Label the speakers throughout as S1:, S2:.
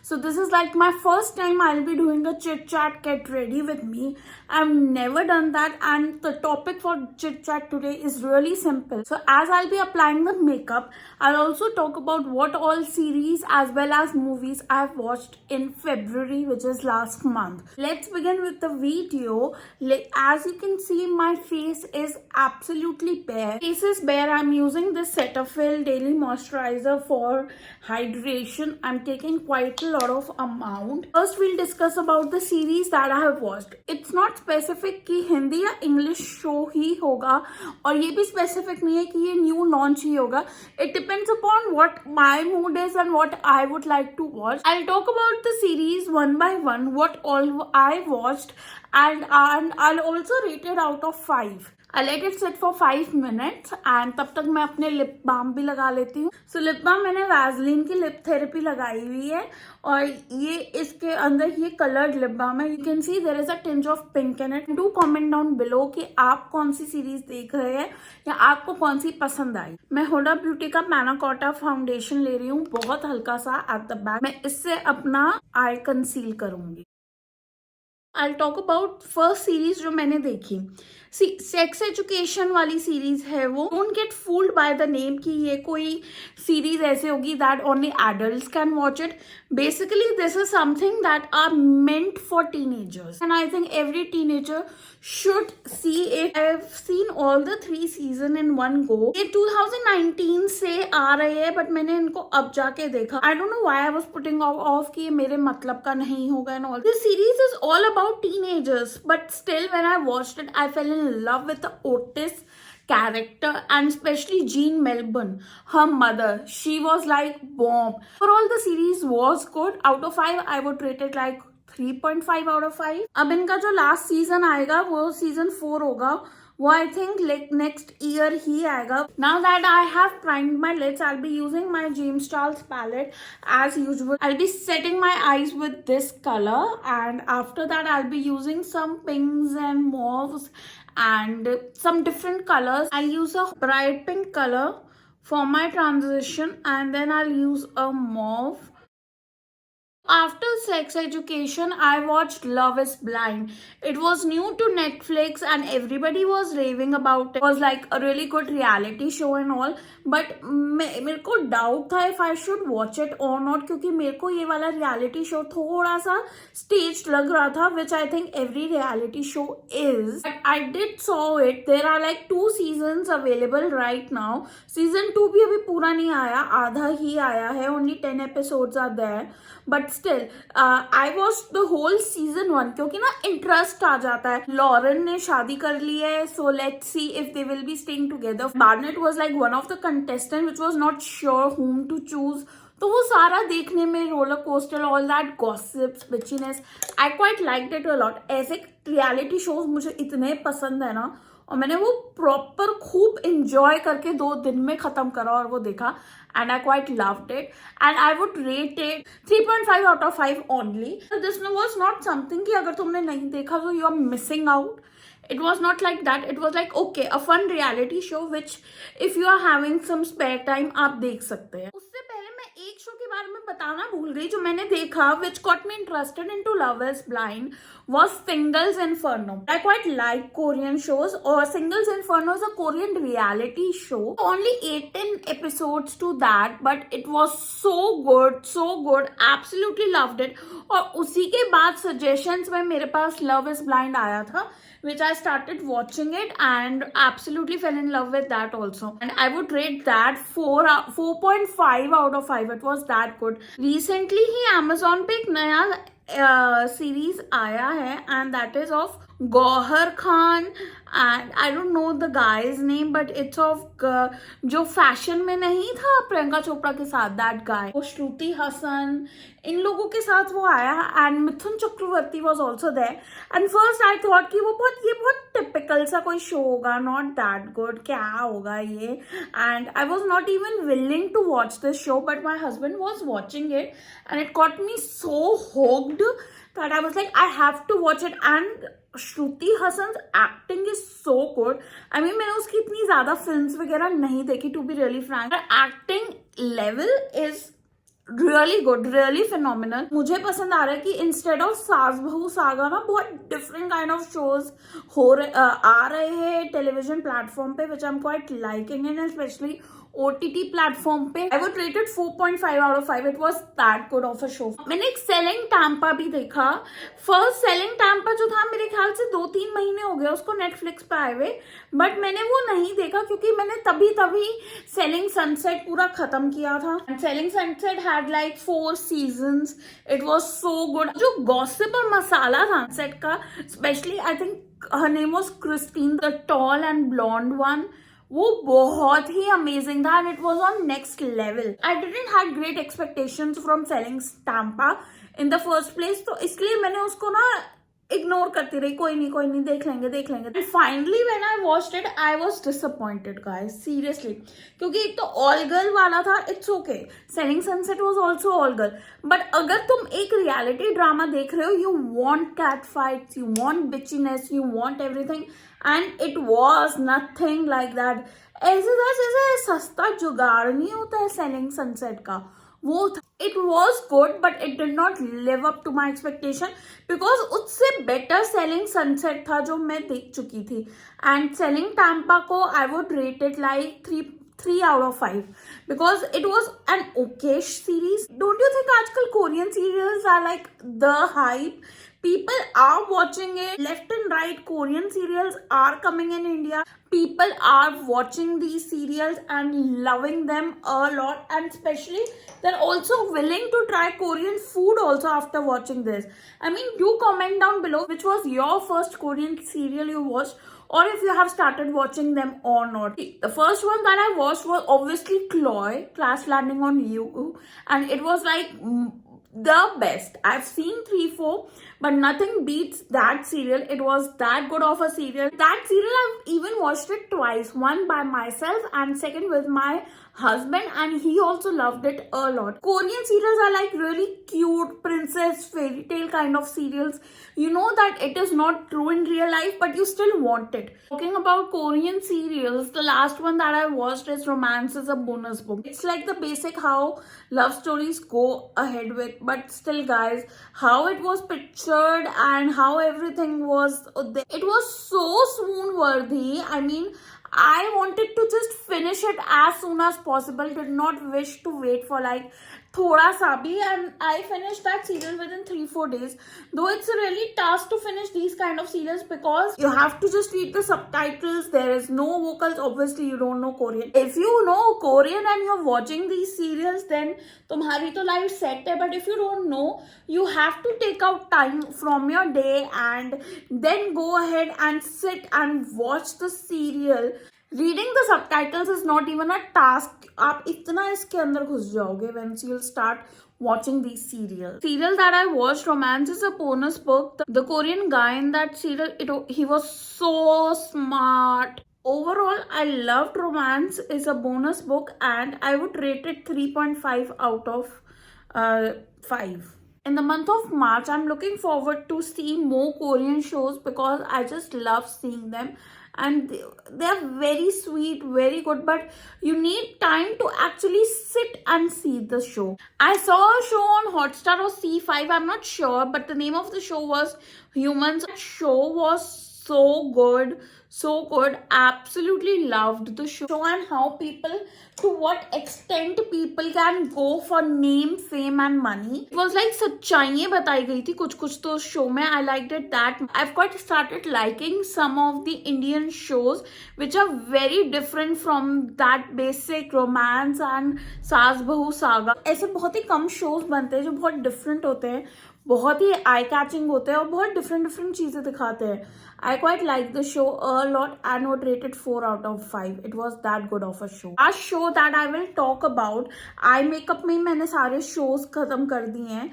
S1: So this is like my first time I'll be doing a chit chat get ready with me. I've never done that, and the topic for chit chat today is really simple. So as I'll be applying the makeup, I'll also talk about what all series as well as movies I've watched in February, which is last month. Let's begin with the video. As you can see, my face is absolutely bare. Face is bare. I'm using this Cetaphil daily moisturizer for hydration. I'm taking quite a lot of amount. First we'll discuss about the series that I have watched. It's not specific कि हिंदी या English show ही होगा, और ये भी specific नहीं है कि ये न्यू लॉन्च ही होगा. It depends upon what my mood is and what I would like to watch. I'll talk about the series one by one, what all I watched, and I'll also rate it out of 5. I'll let it sit for 5 minutes and तब तक मैं अपने lip balm भी लगा लेती हूँ. So lip balm मैंने Vaseline की लिप थेरेपी लगाई हुई है, और ये इसके अंदर ये कलर्ड लिप बाम है. You can see there is a tinge of pink in it. Do comment down below कि आप कौन सी सीरीज देख रहे हैं या आपको कौन सी पसंद आई. मैं हुडा ब्यूटी का पैनाकोटा फाउंडेशन ले रही हूँ, बहुत हल्का सा एट द बैक. मैं इससे अपना आई कंसील करूंगी. I'll talk about first series जो मैंने देखी. सेक्स एजुकेशन वाली सीरीज है वो. Don't get fooled by the name कि ये कोई सीरीज ऐसे होगी that only adults can watch it. Basically this is something that are meant for teenagers, and I think every teenager should see it. I've seen all the 3 season in one go. ये 2019 से आ रहे हैं, but मैंने इनको अब जाके देखा. I don't know why I was putting off कि ये मेरे मतलब का नहीं होगा and all. This series is all about teenagers, but still when I watched it, I fell in love with the Otis character, and especially Jain Melbourne, her mother. She was like bomb. Overall the series was good. Out of 5 I would rate it like 3.5 out of 5. अब इनका जो last season आएगा वो season 4 होगा. वो I think like next year ही आएगा. Now that I have primed my lids, I be using my James Charles palette as usual. I be setting my eyes with this colour, and after that I be using some pinks and mauves and some different colors. I'll use a bright pink color for my transition, and then I'll use a mauve. After sex education, I watched Love is Blind. It was new to Netflix and everybody was raving about it. It was like a really good reality show and all. But मेरे को doubt था if I should watch it or not, क्योंकि मेरे को ये वाला reality show थोड़ा सा staged लग रहा था, which I think every reality show is. But I did saw it. There are like 2 seasons available right now. Season 2 भी अभी पूरा नहीं आया, आधा ही आया है. Only 10 episodes are there. But still, I watched the whole season 1 क्योंकि ना इंटरेस्ट आ जाता है. लॉरेन ने शादी कर ली है, so let's see if they will be staying together. Barnett was like one of the contestants which was not sure whom to choose. तो वो सारा देखने में roller coaster, all that gossips, bitchiness, I quite liked it a lot. ऐसे reality shows मुझे इतने पसंद है ना, और मैंने वो प्रॉपर खूब इंजॉय करके 2 दिन में खत्म करा और वो देखा, and I quite loved it, and I would rate it 3.5 out of 5 only. So this was not something कि अगर तुमने नहीं देखा तो you are missing out. It was not like that. It was like okay, a fun reality show which if you are having some spare time आप देख सकते हैं. उससे पहले मैं एक शो के बारे में बताना भूल गई जो मैंने देखा, which got me interested into Love is Blind, was Singles Inferno. I quite like Korean shows, or Singles Inferno is a Korean reality show. Only 18 episodes to that, but it was so good, absolutely loved it. और उसी के बाद suggestions में मेरे पास Love is Blind आया था, which I started watching it and absolutely fell in love with that also. And I would rate that 4.5 out of 5. It was that good. Recently he Amazon पे एक नया series आया है, and that is of Gauhar Khan, and I don't know the guy's name, but it's of जो fashion में नहीं था प्रियंका चोपड़ा के साथ, that guy, वो श्रुति हसन, इन लोगों के साथ वो आया, and Mithun Chakraborty was also there. And first I thought कि ये बहुत typical सा कोई शो होगा, not that good, क्या होगा ये, and I was not even willing to watch this show, but my husband was watching it and it got me so hooked that I was like, I have to watch it. And Shruti Haasan's acting is so good. I mean मैंने उसकी इतनी ज्यादा films वगैरह नहीं देखी, to be really frank, acting level is really good, really phenomenal. मुझे पसंद आ रहा है कि इंस्टेड ऑफ सास बहू सागा ना बहुत डिफरेंट काइंड ऑफ शोज आ रहे हैं टेलीविजन प्लेटफॉर्म पे, which I am quite liking and specially OTT platform पे। I would rate it 4.5 out of 5। It was that good of a show. मैंने एक सेलिंग टैम्पा भी देखा। फर्स्ट सेलिंग टैम्पा जो था, मेरे ख्याल से 2-3 महीने हो गए उसको नेटफ्लिक्स पे आए हुए, बट मैंने वो नहीं देखा क्योंकि मैंने तभी सेलिंग सनसेट पूरा खत्म किया था। Selling Sunset had like 4 seasons. It was so good. जो गॉसिप और मसाला था सनसेट का, specially I think her name was Christine, the tall and blond one, वो बहुत ही अमेजिंग था and it was on next level. I didn't have great expectations from Selling Tampa in the first place, तो इसलिए मैंने उसको ना ignore करती रही, कोई नहीं देख लेंगे। Finally when I watched it I was disappointed guys, seriously, क्योंकि एक तो ऑल गर्ल वाला था। It's okay, selling sunset was also all girl, but अगर तुम एक रियलिटी ड्रामा देख रहे हो, you want cat fights, you want bitchiness, you want everything, and it was nothing like that. ऐसे सस्ता जुगाड़ नहीं होता है सेलिंग सनसेट का, वो था। It was good but it did not live up to my expectation, because उससे बेटर सेलिंग सनसेट था जो मैं देख चुकी थी। एंड सेलिंग टैम्पा को आई would rate it like 3 out of 5 because it was an okayish series. Don't you think आजकल Korean serials are like the hype? People are watching it left and right. Korean serials are coming in India. People are watching these serials and loving them a lot, and especially they're also willing to try Korean food also after watching this. I mean, do comment down below which was your first Korean serial you watched, or if you have started watching them or not. The first one that I watched was obviously Chloe, Class Landing on You, and it was like the best. I've seen 3-4, but nothing beats that serial. It was that good of a serial. That serial I've even watched it twice, one by myself and second with my husband, and he also loved it a lot. Korean serials are like really cute princess fairy tale kind of serials. You know that it is not true in real life, but you still want it. Talking about Korean serials, the last one that I watched is Romance is a Bonus Book. It's like the basic how love stories go ahead with, but still guys, how it was pictured and how everything was, it was so swoon worthy. I mean, I wanted to just finish it as soon as possible, did not wish to wait for like thoda sa bhi, and I finished that serial within 3-4 days. Though it's a really task to finish these kind of serials because you have to just read the subtitles, there is no vocals, obviously you don't know Korean. If you know Korean and you're watching these serials, then tumhari to life set hai, but if you don't know, you have to take out time from your day and then go ahead and sit and watch the serial. Reading the subtitles is not even a task. आप इतना इसके अंदर घुस जाओगे once you'll start watching these serials. Serial that I watched, Romance is a Bonus Book. The Korean guy in that serial, he was so smart. Overall, I loved Romance is a Bonus Book, and I would rate it 3.5 out of 5. In the month of March, I'm looking forward to see more Korean shows because I just love seeing them. And they're very sweet, very good, but you need time to actually sit and see the show. I saw a show on Hotstar or C5, I'm not sure, but the name of the show was Humans. The show was so good, absolutely loved the show, and how people, to what extent people can go for name, fame and money. It was like सच्चाइयाँ बताई गई थी कुछ तो show में. I liked it that. I've quite started liking some of the Indian shows which are very different from that basic romance and सास बहू saga. ऐसे बहुत ही कम shows बनते हैं जो बहुत different होते हैं, बहुत ही आई कैचिंग होते हैं और बहुत डिफरेंट चीजें दिखाते हैं. I quite like the show a lot and would rate it 4 out of 5. It was that good of a show. Last show that I will talk about, I makeup में मैंने सारे शोज खत्म कर दिए हैं,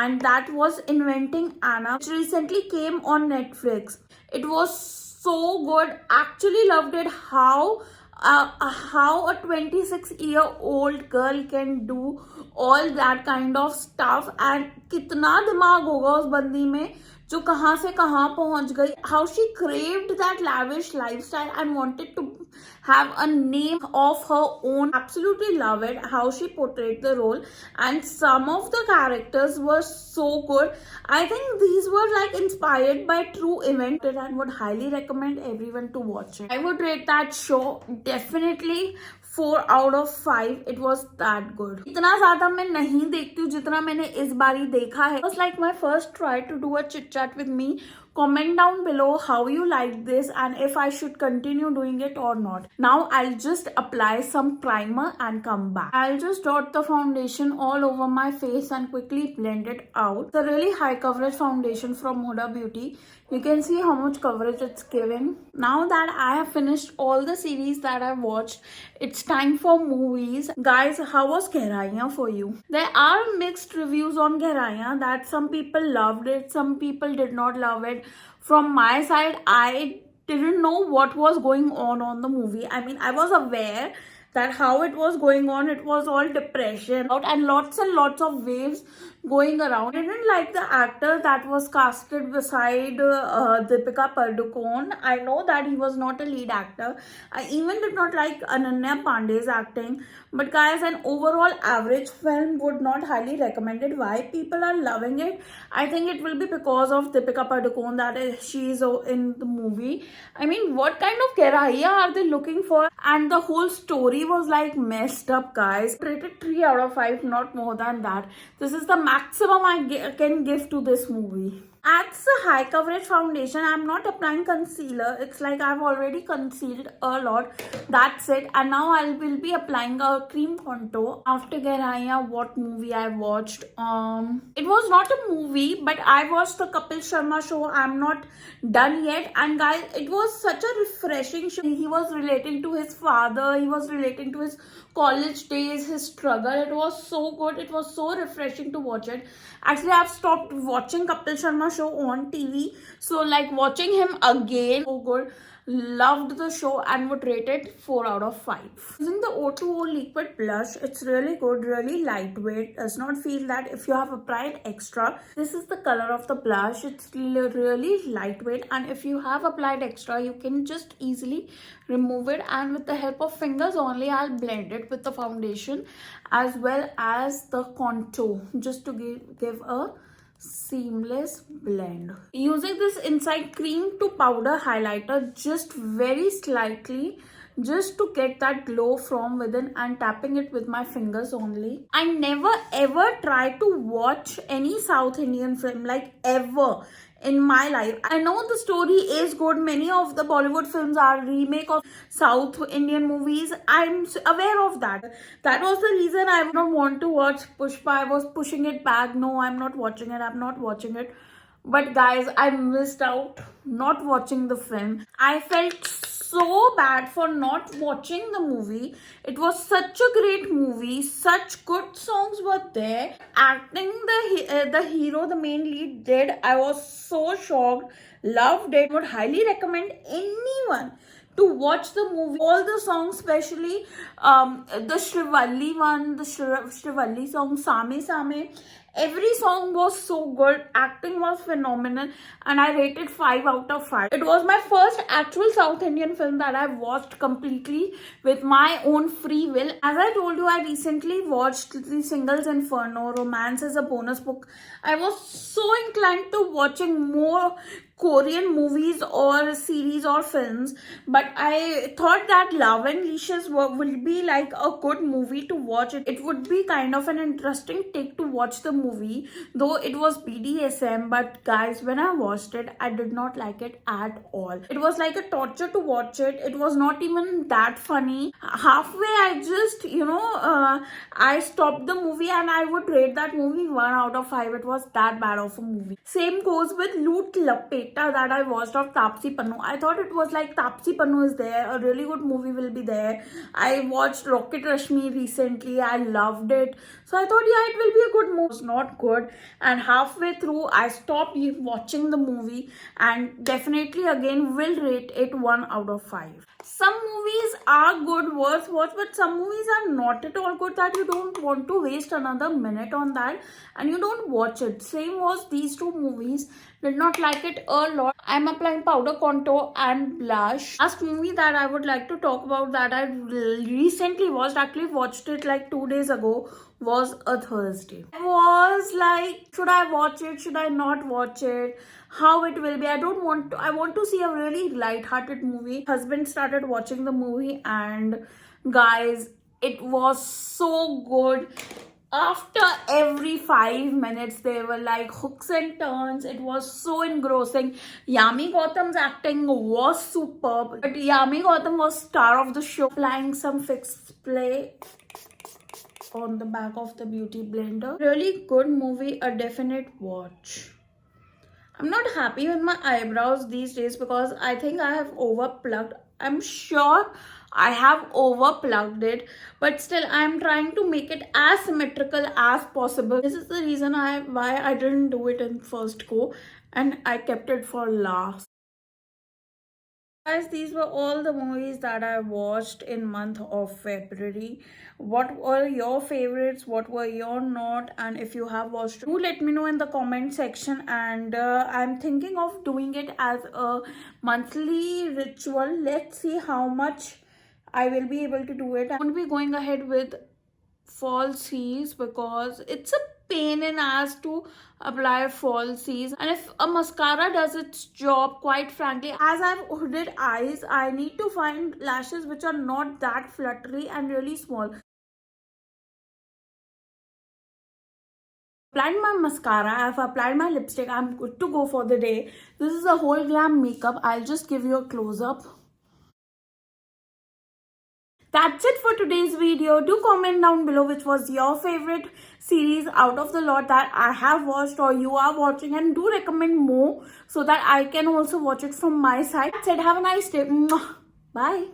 S1: and that was inventing Anna, which recently came on Netflix. It was so good. Actually loved it. How a 26-year-old girl can do all that kind of stuff, and कितना दिमाग होगा उस बंदी में जो कहाँ से कहाँ पहुंच गई. How she craved that lavish lifestyle and wanted to have a name of her own. Absolutely love it how she portrayed the role, and some of the characters were so good. I think these were like inspired by true events and would highly recommend everyone to watch it. I would rate that show definitely 4 out of 5. It was that good. इतना ज़्यादा मैं नहीं देखती हूँ जितना मैंने इस बारी देखा है. It was like my first try to do a chit chat with me. Comment down below how you liked this and if I should continue doing it or not. Now I'll just apply some primer and come back. I'll just dot the foundation all over my face and quickly blend it out. It's a really high coverage foundation from Huda Beauty. You can see how much coverage it's giving. Now that I have finished all the series that I've watched, it's time for movies. Guys, how was Geraiya for you? There are mixed reviews on Geraiya that some people loved it, some people did not love it. From my side, I didn't know what was going on the movie. I mean, I was aware that how it was going on, it was all depression and lots of waves going around. I didn't like the actor that was casted beside Deepika Padukone. I know that he was not a lead actor. I even did not like Ananya Pandey's acting. But guys, an overall average film, would not highly recommend it. Why people are loving it? I think it will be because of Deepika Padukone, that she is in the movie. I mean, what kind of Geraiya are they looking for? And the whole story was like messed up, guys. Rated 3 out of 5, not more than that. This is the maximum I can give to this movie. It's a high coverage foundation. I'm not applying concealer. It's like I've already concealed a lot. That's it. And now I will be applying a cream contour. After Geraiya, what movie I watched? It was not a movie, but I watched the Kapil Sharma show. I'm not done yet. And guys, it was such a refreshing show. He was relating to his father. He was relating to his college days, his struggle. It was so good. It was so refreshing to watch it. Actually, I've stopped watching Kapil Sharma show on TV, so like watching him again, so good. Loved the show and would rate it 4 out of 5. Using the O2O liquid blush, it's really good, really lightweight, does not feel that if you have applied extra. This is the color of the blush. It's really lightweight, and if you have applied extra, you can just easily remove it, and with the help of fingers only, I'll blend it with the foundation as well as the contour, just to give a seamless blend. Using this inside cream to powder highlighter just very slightly, just to get that glow from within, and tapping it with my fingers only. I never ever try to watch any South Indian film, like ever in my life. I know the story is good. Many of the Bollywood films are remake of South Indian movies. I'm aware of that. That was the reason I would not want to watch Pushpa. I was pushing it back. No, I'm not watching it. I'm not watching it. But guys, I missed out not watching the film. I felt so bad for not watching the movie. It was such a great movie. Such good songs were there. Acting the hero, the main lead did. I was so shocked. Loved it. Would highly recommend anyone to watch the movie. All the songs, especially the Shrivalli one, the Shrivalli song, Same Same. Every song was so good. Acting was phenomenal, and I rated 5 out of 5. It was my first actual South Indian film that I watched completely with my own free will. As I told you, I recently watched The Singles Inferno, Romance as a Bonus Book. I was so inclined to watching more Korean movies or series or films, but I thought that Love and Leashes will be like a good movie to watch. It would be kind of an interesting take to watch the movie, though it was BDSM. But guys, when I watched it, I did not like it at all. It was like a torture to watch it. It was not even that funny. Halfway, I just, I stopped the movie, and I would rate that movie 1 out of 5. It was that bad of a movie. Same goes with Loot Lapeta that I watched of Taapsee Pannu. I thought it was like Taapsee Pannu is there, a really good movie will be there. I watched Rocket Rashmi recently. I loved it. So I thought, yeah, it will be a good movie. It was not good. And halfway through, I stopped watching the movie, and definitely again will rate it 1 out of 5. some movies are good, worth watch, but some movies are not at all good that you don't want to waste another minute on that and you don't watch it. Same was these two movies. Did not like it a lot. I'm applying powder, contour and blush. Last movie that I would like to talk about that I recently watched, actually watched it like 2 days ago, was A Thursday. I was like, should I watch it? Should I not watch it? How it will be? I want to see a really light-hearted movie. Husband started watching the movie and guys, it was so good. After every 5 minutes, they were like hooks and turns. It was so engrossing. Yami Gautam's acting was superb. But Yami Gautam was star of the show. Applying some fixed play on the back of the beauty blender. Really good movie, a definite watch. I'm not happy with my eyebrows these days because I think I have overplucked. I'm sure I have overplucked it, but still I'm trying to make it as symmetrical as possible. This is the reason why I didn't do it in first go and I kept it for last. Guys, these were all the movies that I watched in month of February. What were your favorites? What were your not? And if you have watched, do let me know in the comment section. And I'm thinking of doing it as a monthly ritual. Let's see how much I will be able to do it. I'm going to be going ahead with falsies because it's a pain in ass to apply falsies, and if a mascara does its job, quite frankly, as I've hooded eyes, I need to find lashes which are not that fluttery and really small. Applied my mascara, I've applied my lipstick, I'm good to go for the day. This is a whole glam makeup. I'll just give you a close-up. That's it for today's video. Do comment down below which was your favorite series out of the lot that I have watched or you are watching, and do recommend more so that I can also watch it from my side. That's it. Have a nice day. Bye.